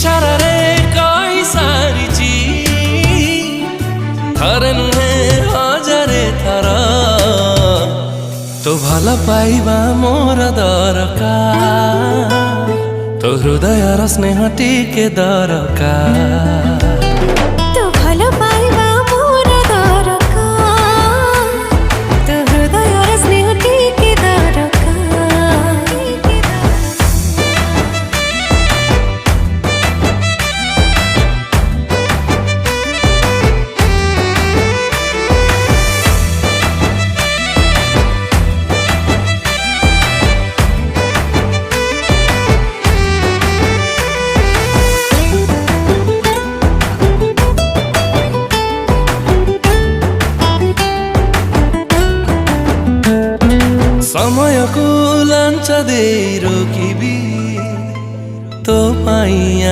इशारारे कई सारिची थरे नुहे हजारे थरा तो भला पाइबा मोर दरकार तो हृदयर स्नेह टिके दरकार तो भला पाइबा मोर दरकार तो हृदयर स्नेह टिके दरकार समय को लांचा दे रोकिबी तो पाइया।